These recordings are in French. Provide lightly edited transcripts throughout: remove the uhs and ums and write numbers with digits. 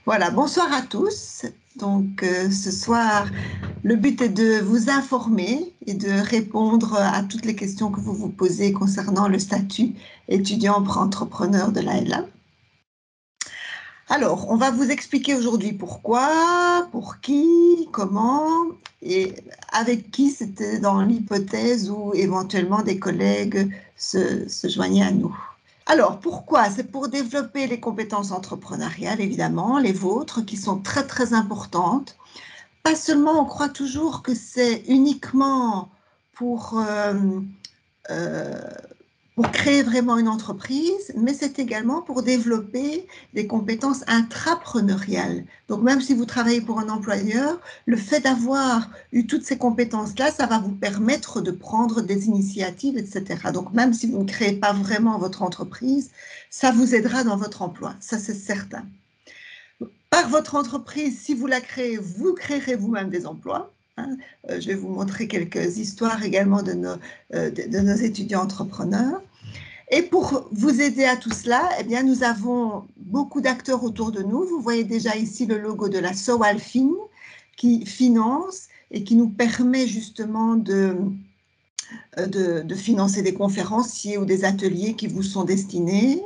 Voilà, bonsoir à tous. Donc, ce soir, le but est de vous informer et de répondre à toutes les questions que vous vous posez concernant le statut étudiant-entrepreneur de la LA. Alors, on va vous expliquer aujourd'hui pourquoi, pour qui, comment et avec qui c'était dans l'hypothèse où éventuellement des collègues se joignaient à nous. Alors, pourquoi? C'est pour développer les compétences entrepreneuriales, évidemment, les vôtres, qui sont très, très importantes. Pas seulement, on croit toujours que c'est uniquement pour, euh, pour créer vraiment une entreprise, mais c'est également pour développer des compétences intrapreneuriales. Donc, même si vous travaillez pour un employeur, le fait d'avoir eu toutes ces compétences-là, ça va vous permettre de prendre des initiatives, etc. Donc, même si vous ne créez pas vraiment votre entreprise, ça vous aidera dans votre emploi, ça c'est certain. Par votre entreprise, si vous la créez, vous créerez vous-même des emplois. Je vais vous montrer quelques histoires également de nos étudiants entrepreneurs. Et pour vous aider à tout cela, eh bien, nous avons beaucoup d'acteurs autour de nous. Vous voyez déjà ici le logo de la Sowalfin qui finance et qui nous permet justement de financer des conférenciers ou des ateliers qui vous sont destinés.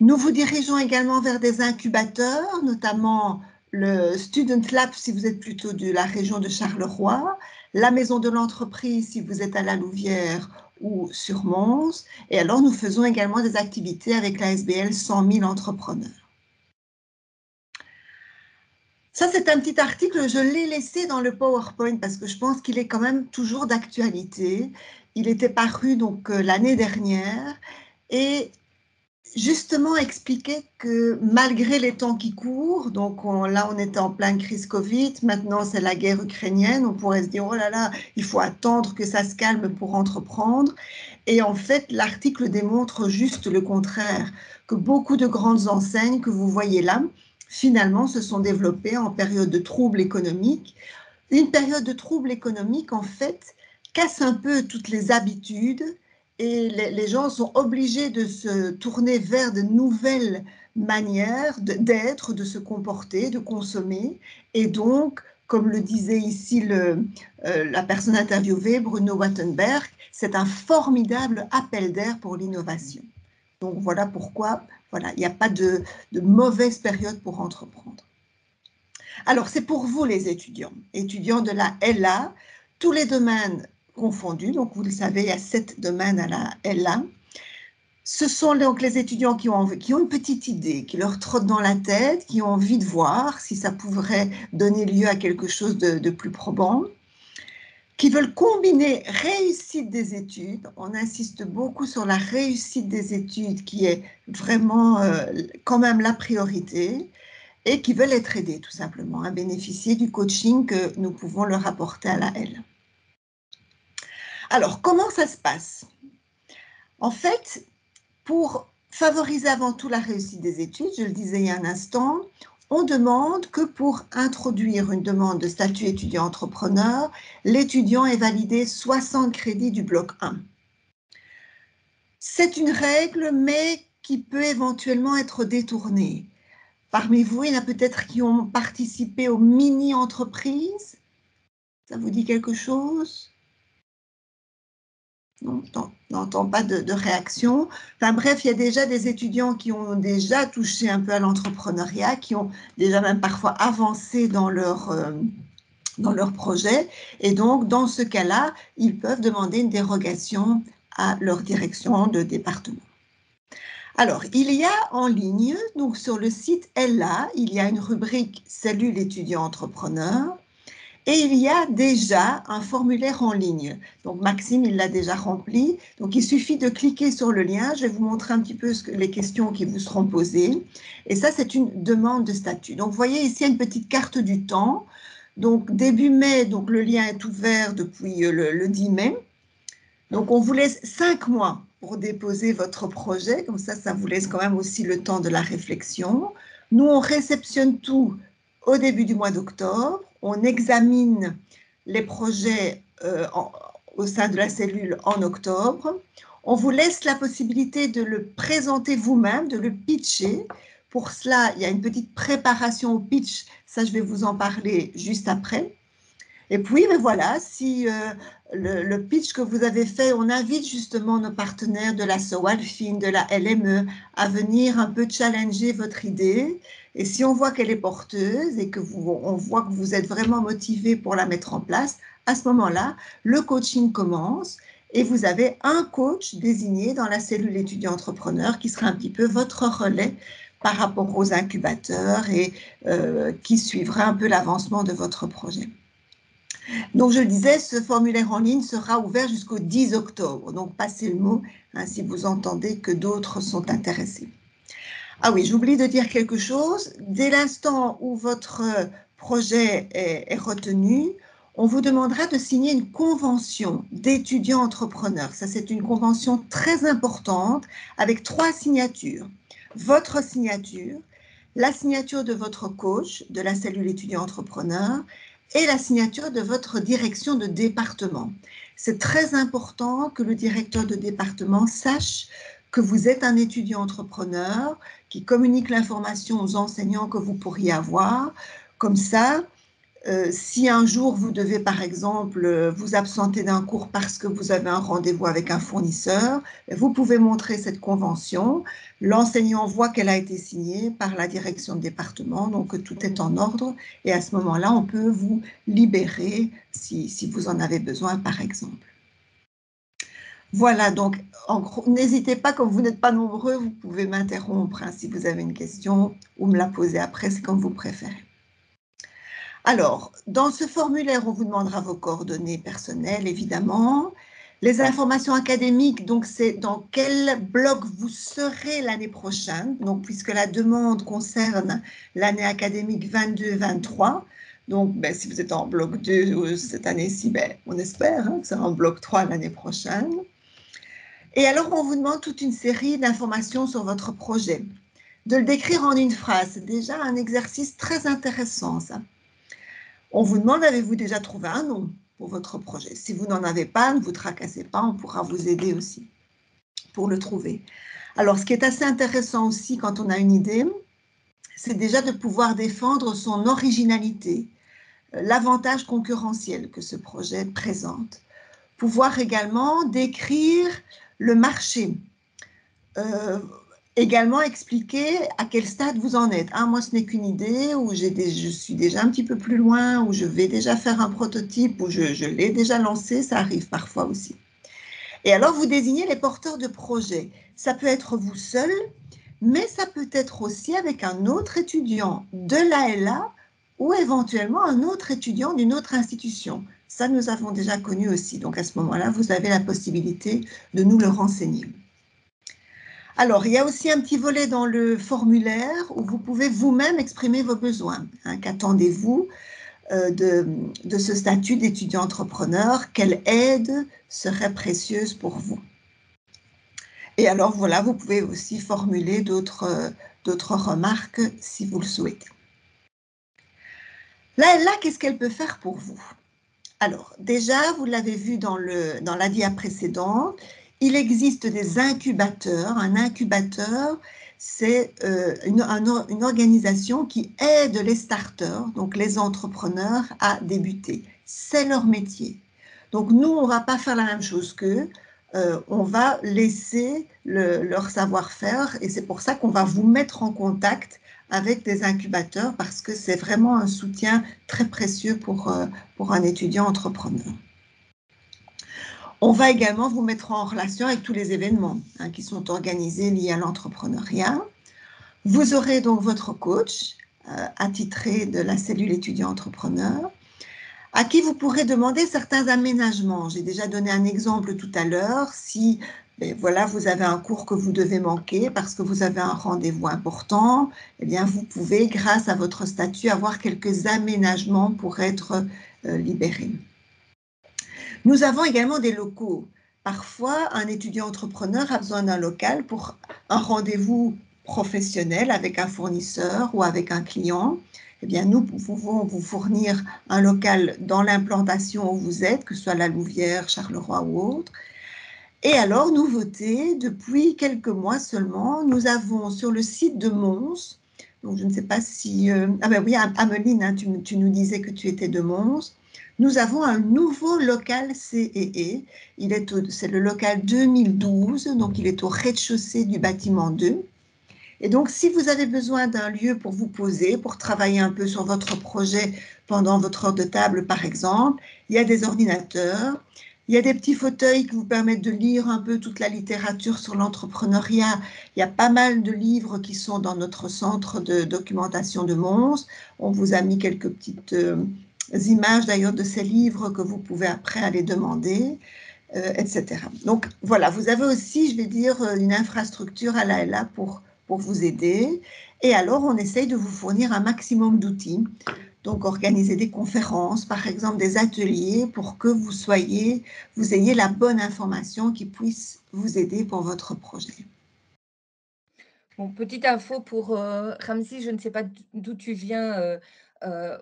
Nous vous dirigeons également vers des incubateurs, notamment le Student Lab si vous êtes plutôt de la région de Charleroi, la maison de l'entreprise si vous êtes à la Louvière ou sur Mons. Et alors, nous faisons également des activités avec la SBL 100 000 entrepreneurs. Ça, c'est un petit article, je l'ai laissé dans le PowerPoint parce que je pense qu'il est quand même toujours d'actualité. Il était paru donc l'année dernière et justement expliquer que malgré les temps qui courent, donc là on était en pleine crise Covid, maintenant c'est la guerre ukrainienne, on pourrait se dire oh là là, il faut attendre que ça se calme pour entreprendre. Et en fait, l'article démontre juste le contraire, que beaucoup de grandes enseignes que vous voyez là, finalement se sont développées en période de troubles économiques. Une période de troubles économiques, en fait, casse un peu toutes les habitudes et les gens sont obligés de se tourner vers de nouvelles manières d'être, de se comporter, de consommer. Et donc, comme le disait ici la personne interviewée, Bruno Wattenberg, c'est un formidable appel d'air pour l'innovation. Donc voilà pourquoi il n'y a pas de mauvaise période pour entreprendre. Alors, c'est pour vous les étudiants de la LA, tous les domaines confondus. Donc, vous le savez, il y a 7 domaines à la LA. Ce sont donc les étudiants qui ont une petite idée, qui leur trotte dans la tête, qui ont envie de voir si ça pourrait donner lieu à quelque chose de plus probant, qui veulent combiner réussite des études. On insiste beaucoup sur la réussite des études qui est vraiment quand même la priorité, et qui veulent être aidés tout simplement à bénéficier du coaching que nous pouvons leur apporter à la L. Alors, comment ça se passe? En fait, pour favoriser avant tout la réussite des études, je le disais il y a un instant, on demande que pour introduire une demande de statut étudiant-entrepreneur, l'étudiant ait validé 60 crédits du bloc 1. C'est une règle, mais qui peut éventuellement être détournée. Parmi vous, il y en a peut-être qui ont participé aux mini-entreprises. Ça vous dit quelque chose? Non, n'entends pas de réaction. Enfin bref, il y a déjà des étudiants qui ont déjà touché un peu à l'entrepreneuriat, qui ont déjà même parfois avancé dans leur projet. Et donc, dans ce cas-là, ils peuvent demander une dérogation à leur direction de département. Alors, il y a en ligne, donc sur le site LA, il y a une rubrique Cellule étudiant entrepreneur et il y a déjà un formulaire en ligne. Donc, Maxime, il l'a déjà rempli. Donc, il suffit de cliquer sur le lien. Je vais vous montrer un petit peu les questions qui vous seront posées. Et ça, c'est une demande de statut. Donc, vous voyez ici, il y a une petite carte du temps. Donc, début mai, donc le lien est ouvert depuis le 10 mai. Donc, on vous laisse 5 mois pour déposer votre projet. Comme ça vous laisse quand même aussi le temps de la réflexion. Nous, on réceptionne tout au début du mois d'octobre. On examine les projets au sein de la cellule en octobre. On vous laisse la possibilité de le présenter vous-même, de le pitcher Pour cela, il y a une petite préparation au pitch, ça je vais vous en parler juste après. Et puis, ben voilà, si le pitch que vous avez fait, on invite justement nos partenaires de la SOALFIN, de la LME, à venir un peu challenger votre idée. Et si on voit qu'elle est porteuse et que on voit que vous êtes vraiment motivé pour la mettre en place, à ce moment-là, le coaching commence et vous avez un coach désigné dans la cellule étudiant-entrepreneur qui sera un petit peu votre relais par rapport aux incubateurs et qui suivra un peu l'avancement de votre projet. Donc, je le disais, ce formulaire en ligne sera ouvert jusqu'au 10 octobre. Donc, passez le mot hein, si vous entendez que d'autres sont intéressés. Ah oui, j'oublie de dire quelque chose. Dès l'instant où votre projet est retenu, on vous demandera de signer une convention d'étudiants-entrepreneurs. Ça, c'est une convention très importante avec 3 signatures. Votre signature, la signature de votre coach de la cellule étudiant-entrepreneur et la signature de votre direction de département. C'est très important que le directeur de département sache que vous êtes un étudiant entrepreneur qui communique l'information aux enseignants que vous pourriez avoir. Comme ça, si un jour vous devez par exemple vous absenter d'un cours parce que vous avez un rendez-vous avec un fournisseur, vous pouvez montrer cette convention. L'enseignant voit qu'elle a été signée par la direction de département, donc tout est en ordre et à ce moment-là, on peut vous libérer si vous en avez besoin par exemple. Voilà, donc n'hésitez pas, comme vous n'êtes pas nombreux, vous pouvez m'interrompre hein, si vous avez une question ou me la poser après, c'est comme vous préférez. Alors, dans ce formulaire, on vous demandera vos coordonnées personnelles, évidemment. Les informations académiques, donc c'est dans quel bloc vous serez l'année prochaine, donc puisque la demande concerne l'année académique 22-23. Donc, ben, si vous êtes en bloc 2 cette année-ci, ben, on espère hein, que c'est en bloc 3 l'année prochaine. Et alors, on vous demande toute une série d'informations sur votre projet. De le décrire en une phrase, c'est déjà un exercice très intéressant, ça. On vous demande, avez-vous déjà trouvé un nom pour votre projet? Si vous n'en avez pas, ne vous tracassez pas, on pourra vous aider aussi pour le trouver. Alors, ce qui est assez intéressant aussi quand on a une idée, c'est déjà de pouvoir défendre son originalité, l'avantage concurrentiel que ce projet présente. Pouvoir également décrire le marché, également expliquer à quel stade vous en êtes. Ah, moi, ce n'est qu'une idée, ou je suis déjà un petit peu plus loin, ou je vais déjà faire un prototype, ou je l'ai déjà lancé, ça arrive parfois aussi. Et alors, vous désignez les porteurs de projet. Ça peut être vous seul, mais ça peut être aussi avec un autre étudiant de l'ALA ou éventuellement un autre étudiant d'une autre institution. Ça, nous avons déjà connu aussi. Donc, à ce moment-là, vous avez la possibilité de nous le renseigner. Alors, il y a aussi un petit volet dans le formulaire où vous pouvez vous-même exprimer vos besoins. Hein, qu'attendez-vous de ce statut d'étudiant-entrepreneur? Quelle aide serait précieuse pour vous? Et alors, voilà, vous pouvez aussi formuler d'autres remarques si vous le souhaitez. Là, qu'est-ce qu'elle peut faire pour vous? Alors, déjà, vous l'avez vu dans la dia précédente, il existe des incubateurs. Un incubateur, c'est une organisation qui aide les starters, donc les entrepreneurs, à débuter. C'est leur métier. Donc, nous, on ne va pas faire la même chose qu'eux. On va laisser leur savoir-faire et c'est pour ça qu'on va vous mettre en contact avec des incubateurs parce que c'est vraiment un soutien très précieux pour un étudiant entrepreneur. On va également vous mettre en relation avec tous les événements hein, qui sont organisés liés à l'entrepreneuriat. Vous aurez donc votre coach attitré de la cellule étudiant entrepreneur à qui vous pourrez demander certains aménagements. J'ai déjà donné un exemple tout à l'heure. Si voilà, vous avez un cours que vous devez manquer parce que vous avez un rendez-vous important, eh bien, vous pouvez, grâce à votre statut, avoir quelques aménagements pour être libéré. Nous avons également des locaux. Parfois, un étudiant entrepreneur a besoin d'un local pour un rendez-vous professionnel avec un fournisseur ou avec un client. Eh bien, nous pouvons vous fournir un local dans l'implantation où vous êtes, que ce soit la Louvière, Charleroi ou autre. Et alors, nouveauté, depuis quelques mois seulement, nous avons sur le site de Mons Donc, je ne sais pas si… ah ben oui, Ameline, hein, tu nous disais que tu étais de Mons. Nous avons un nouveau local CEE. C'est le local 2012, donc il est au rez-de-chaussée du bâtiment 2. Et donc, si vous avez besoin d'un lieu pour vous poser, pour travailler un peu sur votre projet pendant votre heure de table, par exemple, il y a des ordinateurs, il y a des petits fauteuils qui vous permettent de lire un peu toute la littérature sur l'entrepreneuriat. Il y a pas mal de livres qui sont dans notre centre de documentation de Mons. On vous a mis quelques petites images d'ailleurs de ces livres que vous pouvez après aller demander. Etc. Donc voilà, vous avez aussi, je vais dire, une infrastructure à la LA pour vous aider. Et alors, on essaye de vous fournir un maximum d'outils. Donc, organiser des conférences, par exemple des ateliers, pour que vous ayez la bonne information qui puisse vous aider pour votre projet. Bon, petite info pour Ramzy, je ne sais pas d'où tu viens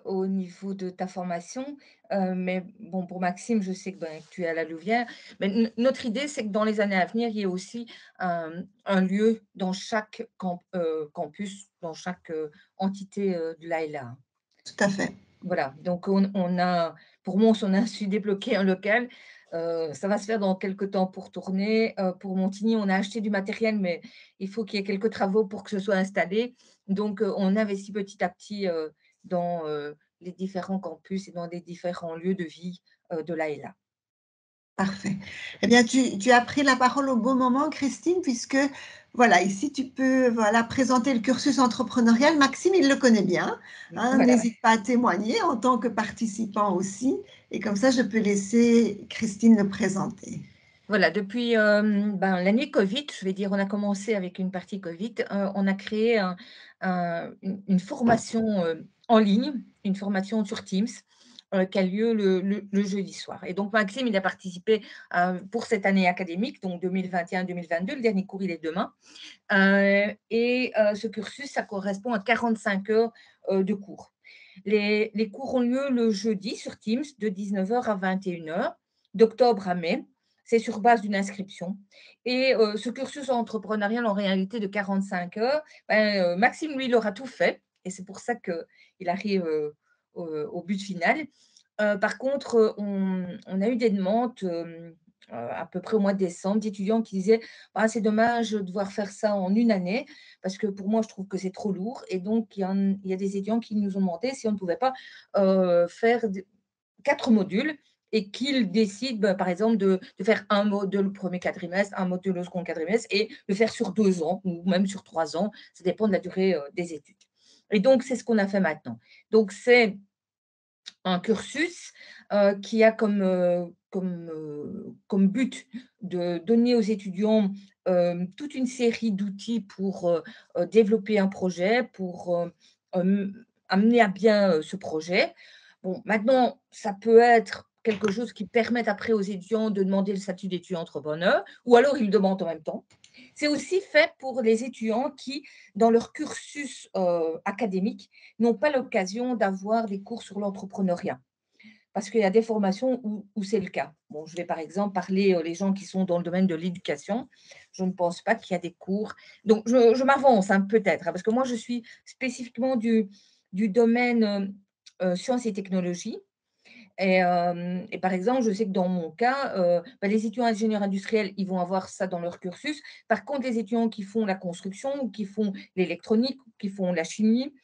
au niveau de ta formation, mais bon, pour Maxime, je sais que, ben, que tu es à la Louvière. Mais notre idée, c'est que dans les années à venir, il y ait aussi un lieu dans chaque campus, dans chaque entité de l'ALA. Tout à fait. Voilà, donc on a, pour Mons, on a su débloquer un local. Ça va se faire dans quelques temps pour tourner. Pour Montigny, on a acheté du matériel, mais il faut qu'il y ait quelques travaux pour que ce soit installé. Donc, on investit petit à petit dans les différents campus et dans les différents lieux de vie de l'AELA. Parfait. Eh bien, tu as pris la parole au bon moment, Christine, puisque voilà, ici tu peux voilà, présenter le cursus entrepreneurial. Maxime, il le connaît bien. Hein, Voilà. n'hésite pas à témoigner en tant que participant aussi. Et comme ça, je peux laisser Christine le présenter. Voilà, depuis l'année Covid, je vais dire, on a commencé avec une partie Covid, on a créé une formation en ligne, une formation sur Teams qui a lieu le jeudi soir. Et donc, Maxime, il a participé pour cette année académique, donc 2021-2022. Le dernier cours, il est demain. Ce cursus, ça correspond à 45 heures de cours. Les cours ont lieu le jeudi sur Teams de 19h à 21h, d'octobre à mai. C'est sur base d'une inscription. Et ce cursus entrepreneurial, en réalité, de 45 heures, Maxime, lui, il aura tout fait. Et c'est pour ça qu'il arrive au but final. Par contre, on a eu des demandes à peu près au mois de décembre d'étudiants qui disaient ah, c'est dommage de devoir faire ça en une année, parce que pour moi, je trouve que c'est trop lourd. Et donc, il y a des étudiants qui nous ont demandé si on ne pouvait pas faire 4 modules et qu'ils décident, par exemple, de faire un module le premier quadrimestre, un module le second quadrimestre et le faire sur 2 ans ou même sur 3 ans. Ça dépend de la durée des études. Et donc, c'est ce qu'on a fait maintenant. Donc, c'est un cursus qui a comme but de donner aux étudiants toute une série d'outils pour développer un projet, pour amener à bien ce projet. Bon, maintenant, ça peut être quelque chose qui permette après aux étudiants de demander le statut d'étudiant entrepreneur, ou alors ils le demandent en même temps. C'est aussi fait pour les étudiants qui, dans leur cursus académique, n'ont pas l'occasion d'avoir des cours sur l'entrepreneuriat. Parce qu'il y a des formations où c'est le cas. Bon, je vais par exemple parler les gens qui sont dans le domaine de l'éducation. Je ne pense pas qu'il y a des cours. Donc, je m'avance peut-être, parce que moi, je suis spécifiquement du domaine sciences et technologies. Et par exemple, je sais que dans mon cas, les étudiants ingénieurs industriels, ils vont avoir ça dans leur cursus. Par contre, les étudiants qui font la construction, ou qui font l'électronique, ou qui font la chimie,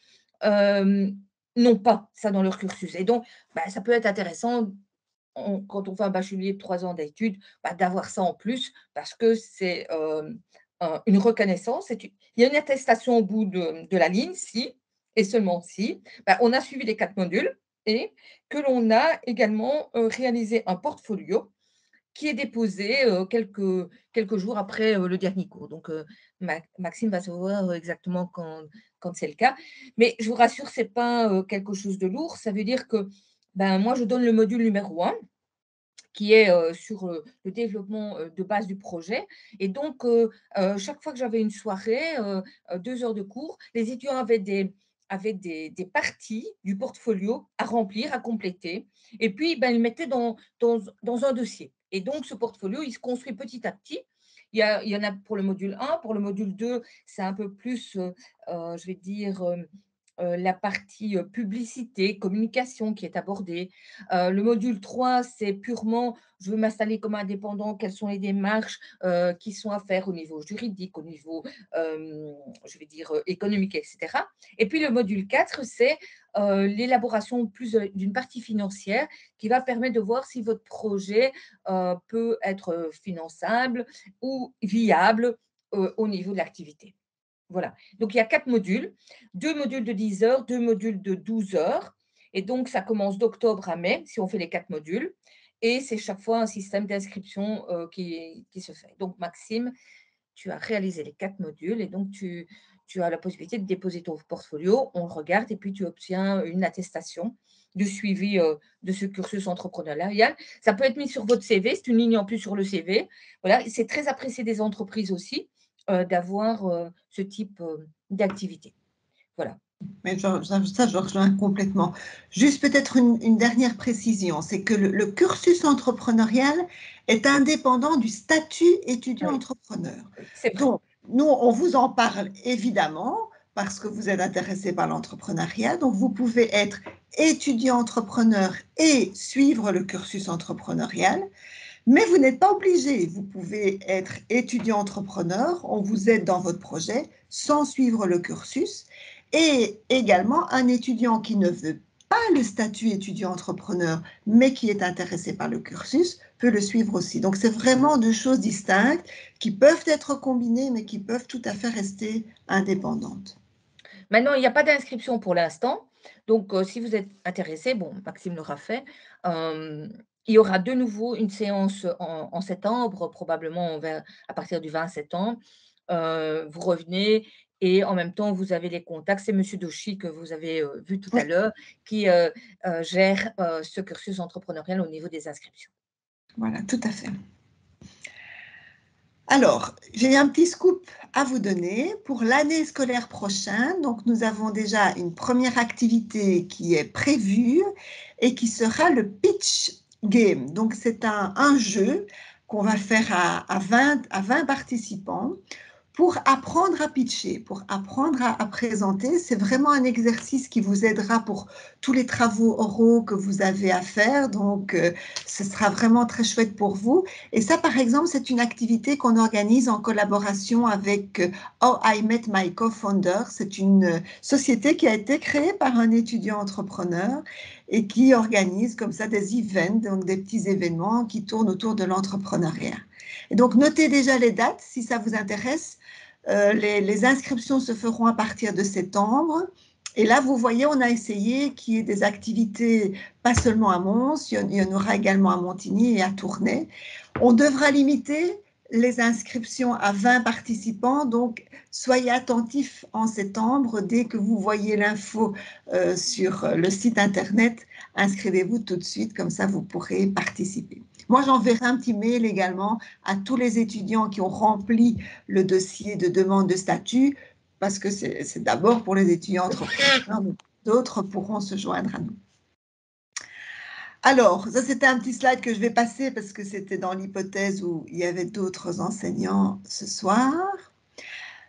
euh, n'ont pas ça dans leur cursus. Et donc, ça peut être intéressant, quand on fait un bachelier de 3 ans d'études, d'avoir ça en plus, parce que c'est une reconnaissance. Il y a une attestation au bout de la ligne, si, et seulement si, on a suivi les 4 modules et que l'on a également réalisé un portfolio qui est déposé quelques jours après le dernier cours. Donc, Maxime va savoir exactement quand c'est le cas. Mais je vous rassure, ce n'est pas quelque chose de lourd. Ça veut dire que moi, je donne le module numéro 1 qui est sur le développement de base du projet. Et donc, chaque fois que j'avais une soirée, 2 heures de cours, les étudiants avaient des parties du portfolio à remplir, à compléter. Et puis, ils le mettaient dans un dossier. Et donc, ce portfolio, il se construit petit à petit. Il y en a pour le module 1. Pour le module 2, c'est un peu plus, je vais dire, la partie, publicité, communication qui est abordée. Le module 3, c'est purement: «Je veux m'installer comme indépendant, quelles sont les démarches, qui sont à faire au niveau juridique, au niveau, je vais dire, économique et cetera». Et puis le module 4, c'est, l'élaboration plus, d'une partie financière qui va permettre de voir si votre projet, peut être, finançable ou viable, au niveau de l'activité. Voilà. Donc il y a 4 modules, 2 modules de 10 heures, 2 modules de 12 heures, et donc ça commence d'octobre à mai si on fait les 4 modules, et c'est chaque fois un système d'inscription, qui se fait. Donc Maxime, tu as réalisé les 4 modules et donc tu as la possibilité de déposer ton portfolio, on le regarde et puis tu obtiens une attestation de suivi, de ce cursus entrepreneurial. Ça peut être mis sur votre CV, c'est une ligne en plus sur le CV. Voilà, c'est très apprécié des entreprises aussi, d'avoir, ce type, d'activité. Voilà. Mais ça, je rejoins complètement. Juste peut-être une dernière précision, c'est que le cursus entrepreneurial est indépendant du statut Oui, étudiant-entrepreneur. oui, c'est vrai. Donc, nous, on vous en parle évidemment parce que vous êtes intéressé par l'entrepreneuriat. Donc, vous pouvez être étudiant-entrepreneur et suivre le cursus entrepreneurial, mais vous n'êtes pas obligé. Vous pouvez être étudiant-entrepreneur, on vous aide dans votre projet sans suivre le cursus, et également un étudiant qui ne veut pas le statut étudiant-entrepreneur, mais qui est intéressé par le cursus, peut le suivre aussi. Donc, c'est vraiment deux choses distinctes qui peuvent être combinées, mais qui peuvent tout à fait rester indépendantes. Maintenant, il n'y a pas d'inscription pour l'instant. Donc, si vous êtes intéressé, bon, Maxime l'aura fait, hem, il y aura de nouveau une séance en septembre, probablement à partir du 20 septembre. Vous revenez et en même temps, vous avez les contacts. C'est monsieur Doshi que vous avez, vu tout à Oui, l'heure qui, gère, ce cursus entrepreneurial au niveau des inscriptions. voilà, tout à fait. Alors, j'ai un petit scoop à vous donner pour l'année scolaire prochaine. Donc, nous avons déjà une première activité qui est prévue et qui sera le pitch game. Donc, c'est un jeu qu'on va faire à 20 participants pour apprendre à pitcher, pour apprendre à présenter. C'est vraiment un exercice qui vous aidera pour tous les travaux oraux que vous avez à faire. Donc, ce sera vraiment très chouette pour vous. Et ça, par exemple, c'est une activité qu'on organise en collaboration avec How I Met My Co-Founder. C'est une société qui a été créée par un étudiant entrepreneur et qui organise comme ça des events, donc des petits événements qui tournent autour de l'entrepreneuriat. Et donc, notez déjà les dates si ça vous intéresse. Les inscriptions se feront à partir de septembre. Et là, vous voyez, on a essayé qu'il y ait des activités, pas seulement à Mons, il y en aura également à Montigny et à Tournai. On devra limiter les inscriptions à 20 participants, donc soyez attentifs en septembre. Dès que vous voyez l'info sur le site internet, inscrivez-vous tout de suite, comme ça vous pourrez participer. Moi, j'enverrai un petit mail également à tous les étudiants qui ont rempli le dossier de demande de statut, parce que c'est d'abord pour les étudiants entrepreneurs, mais d'autres pourront se joindre à nous. Alors, ça c'était un petit slide que je vais passer parce que c'était dans l'hypothèse où il y avait d'autres enseignants ce soir.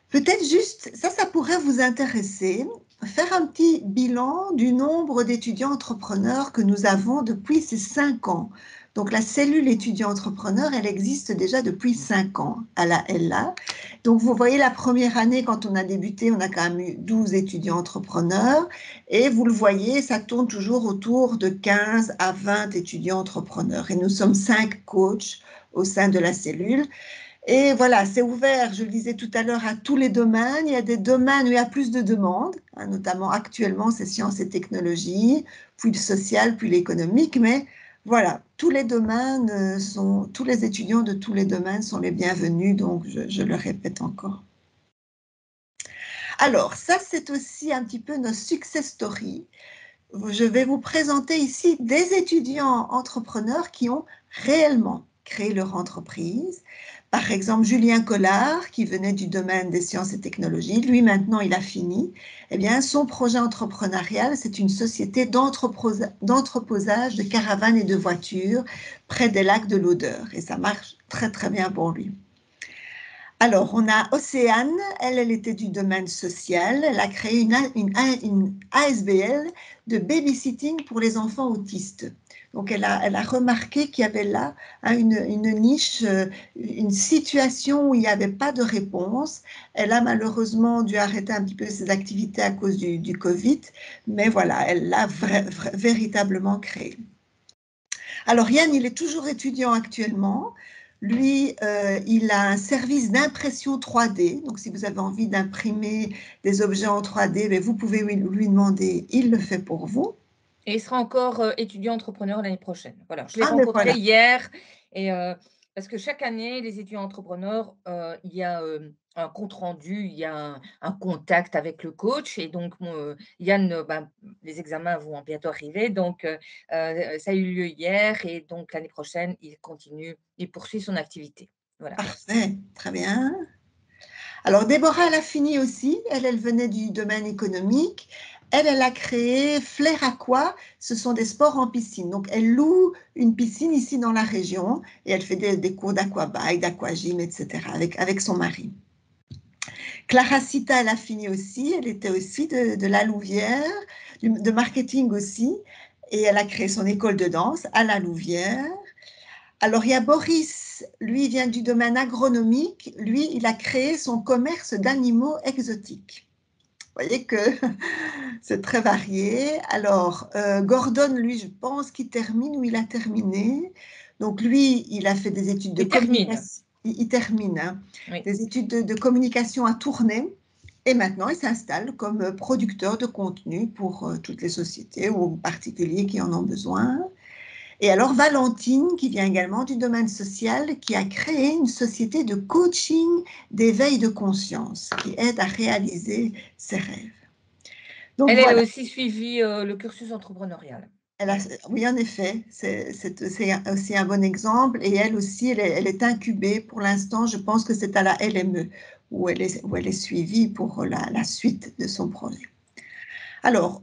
Peut-être juste, ça pourrait vous intéresser, faire un petit bilan du nombre d'étudiants entrepreneurs que nous avons depuis ces 5 ans. Donc, la cellule étudiant-entrepreneur, elle existe déjà depuis 5 ans à la LA. Donc, vous voyez, la première année, quand on a débuté, on a quand même eu 12 étudiants entrepreneurs. Et vous le voyez, ça tourne toujours autour de 15 à 20 étudiants entrepreneurs. Et nous sommes 5 coachs au sein de la cellule. Et voilà, c'est ouvert, je le disais tout à l'heure, à tous les domaines. Il y a des domaines où il y a plus de demandes, notamment actuellement, c'est sciences et technologies, puis le social, puis l'économique. Mais voilà, tous les domaines tous les étudiants de tous les domaines sont les bienvenus, donc je le répète encore. Alors, ça, c'est aussi un petit peu nos success stories. Je vais vous présenter ici des étudiants entrepreneurs qui ont réellement créé leur entreprise. Par exemple, Julien Collard, qui venait du domaine des sciences et technologies, lui maintenant il a fini. Eh bien, son projet entrepreneurial, c'est une société d'entreposage de caravanes et de voitures près des lacs de l'Odeur. Et ça marche très très bien pour lui. Alors, on a Océane, elle était du domaine social. Elle a créé une ASBL de babysitting pour les enfants autistes. Donc, elle a remarqué qu'il y avait là une niche, une situation où il n'y avait pas de réponse. Elle a malheureusement dû arrêter un petit peu ses activités à cause du Covid, mais voilà, elle l'a véritablement créé. Alors Yann, il est toujours étudiant actuellement. Lui, il a un service d'impression 3D. Donc, si vous avez envie d'imprimer des objets en 3D, mais vous pouvez lui demander, il le fait pour vous. Et il sera encore étudiant entrepreneur l'année prochaine. Voilà, je l'ai Ah, mais rencontré voilà. hier et parce que chaque année, les étudiants entrepreneurs, il y a un compte rendu, il y a un contact avec le coach et donc Yann, ben, les examens vont bientôt arriver, donc ça a eu lieu hier et donc l'année prochaine, il continue, il poursuit son activité. Voilà. Parfait, très bien. Alors, Déborah, elle a fini aussi. Elle venait du domaine économique. Elle a créé Flair Aqua. Ce sont des sports en piscine. Donc, elle loue une piscine ici dans la région et elle fait des cours d'aquabike, d'aquagym, etc. avec son mari. Clara Cita, elle a fini aussi. Elle était aussi de la Louvière, de marketing aussi. Et elle a créé son école de danse à la Louvière. Alors, il y a Boris, lui vient du domaine agronomique. Lui, il a créé son commerce d'animaux exotiques. Vous voyez que c'est très varié. Alors, Gordon, lui, je pense qu'il termine ou il a terminé. Donc, lui, il a fait des études de Il termine. communication. Il termine, hein, Oui. des études de communication à Tournai. Et maintenant, il s'installe comme producteur de contenu pour toutes les sociétés ou particuliers qui en ont besoin. Et alors Valentine, qui vient également du domaine social, qui a créé une société de coaching d'éveil de conscience qui aide à réaliser ses rêves. Donc Elle a voilà, aussi suivi le cursus entrepreneurial. elle a, Oui. oui en effet, c'est aussi un bon exemple. Et elle aussi, elle est incubée pour l'instant, je pense que c'est à la LME où elle est suivie pour la suite de son projet. Alors,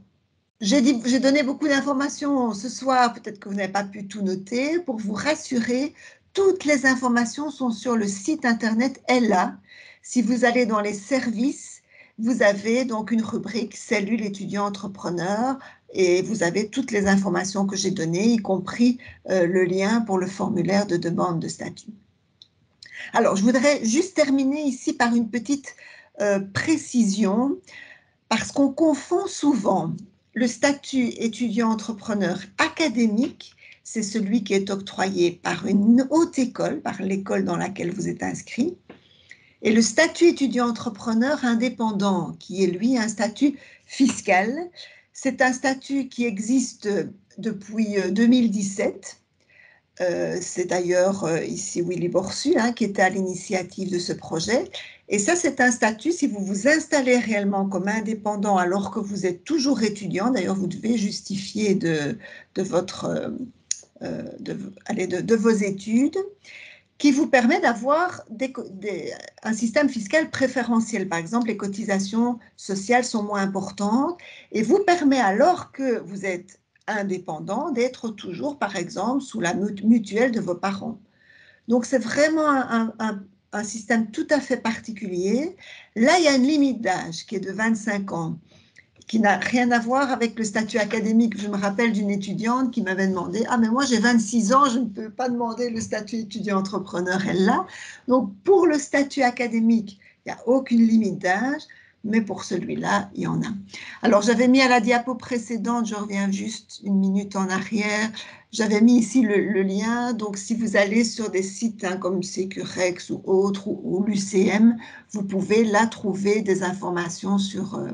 j'ai donné beaucoup d'informations ce soir, peut-être que vous n'avez pas pu tout noter. Pour vous rassurer, toutes les informations sont sur le site internet Ella. Si vous allez dans les services, vous avez donc une rubrique Cellule étudiant entrepreneur et vous avez toutes les informations que j'ai données, y compris le lien pour le formulaire de demande de statut. Alors, je voudrais juste terminer ici par une petite précision parce qu'on confond souvent le statut étudiant-entrepreneur académique, c'est celui qui est octroyé par une haute école, par l'école dans laquelle vous êtes inscrit, et le statut étudiant-entrepreneur indépendant, qui est lui un statut fiscal. C'est un statut qui existe depuis 2017. C'est d'ailleurs ici Willy Borsu qui était à l'initiative de ce projet. Et ça, c'est un statut, si vous vous installez réellement comme indépendant alors que vous êtes toujours étudiant, d'ailleurs, vous devez justifier de vos études, qui vous permet d'avoir un système fiscal préférentiel. Par exemple, les cotisations sociales sont moins importantes et vous permet, alors que vous êtes indépendant, d'être toujours, par exemple, sous la mutuelle de vos parents. Donc, c'est vraiment un système tout à fait particulier. Là, il y a une limite d'âge qui est de 25 ans, qui n'a rien à voir avec le statut académique. Je me rappelle d'une étudiante qui m'avait demandé « Ah, mais moi, j'ai 26 ans, je ne peux pas demander le statut étudiant-entrepreneur. » Elle l'a. Donc, pour le statut académique, il n'y a aucune limite d'âge, mais pour celui-là, il y en a. Alors, j'avais mis à la diapo précédente, je reviens juste une minute en arrière, j'avais mis ici le lien. Donc, si vous allez sur des sites comme Securex ou autres, ou l'UCM, vous pouvez là trouver des informations sur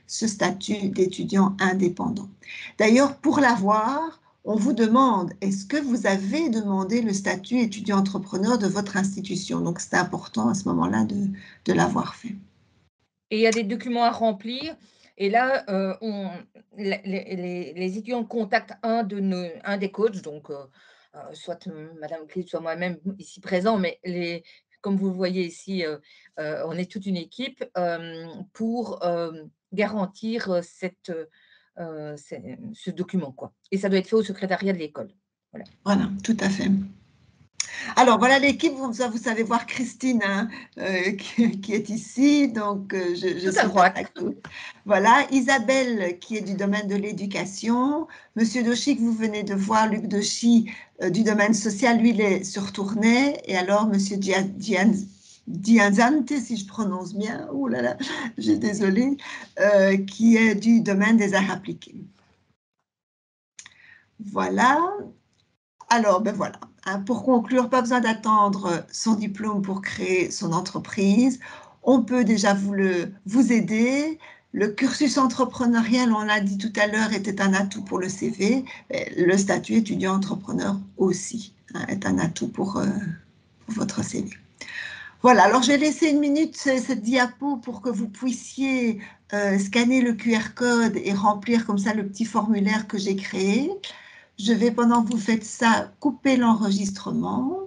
ce statut d'étudiant indépendant. D'ailleurs, pour l'avoir, on vous demande, est-ce que vous avez demandé le statut étudiant-entrepreneur de votre institution? Donc, c'est important à ce moment-là de l'avoir fait. Et il y a des documents à remplir. Et là, les étudiants contactent un des coachs, donc soit Madame Clé, soit moi-même ici présent, mais comme vous le voyez ici, on est toute une équipe pour garantir ce document, quoi. Et ça doit être fait au secrétariat de l'école. Voilà. Voilà, tout à fait. Alors voilà l'équipe, vous savez voir Christine hein, qui est ici, donc je Tout à saute à droite. sa côte. Voilà, Isabelle qui est du domaine de l'éducation, Monsieur Dochy que vous venez de voir, Luc Dochy du domaine social, lui il est sur tournée, et alors Monsieur Dianzante, si je prononce bien, oh là là, j'ai désolé, qui est du domaine des arts appliqués. Voilà. Alors, ben voilà, hein, pour conclure, pas besoin d'attendre son diplôme pour créer son entreprise. On peut déjà vous aider. Le cursus entrepreneurial, on l'a dit tout à l'heure, était un atout pour le CV. Le statut étudiant-entrepreneur aussi hein, est un atout pour votre CV. Voilà, alors j'ai laissé une minute cette diapo pour que vous puissiez scanner le QR code et remplir comme ça le petit formulaire que j'ai créé. Je vais, pendant que vous faites ça, couper l'enregistrement.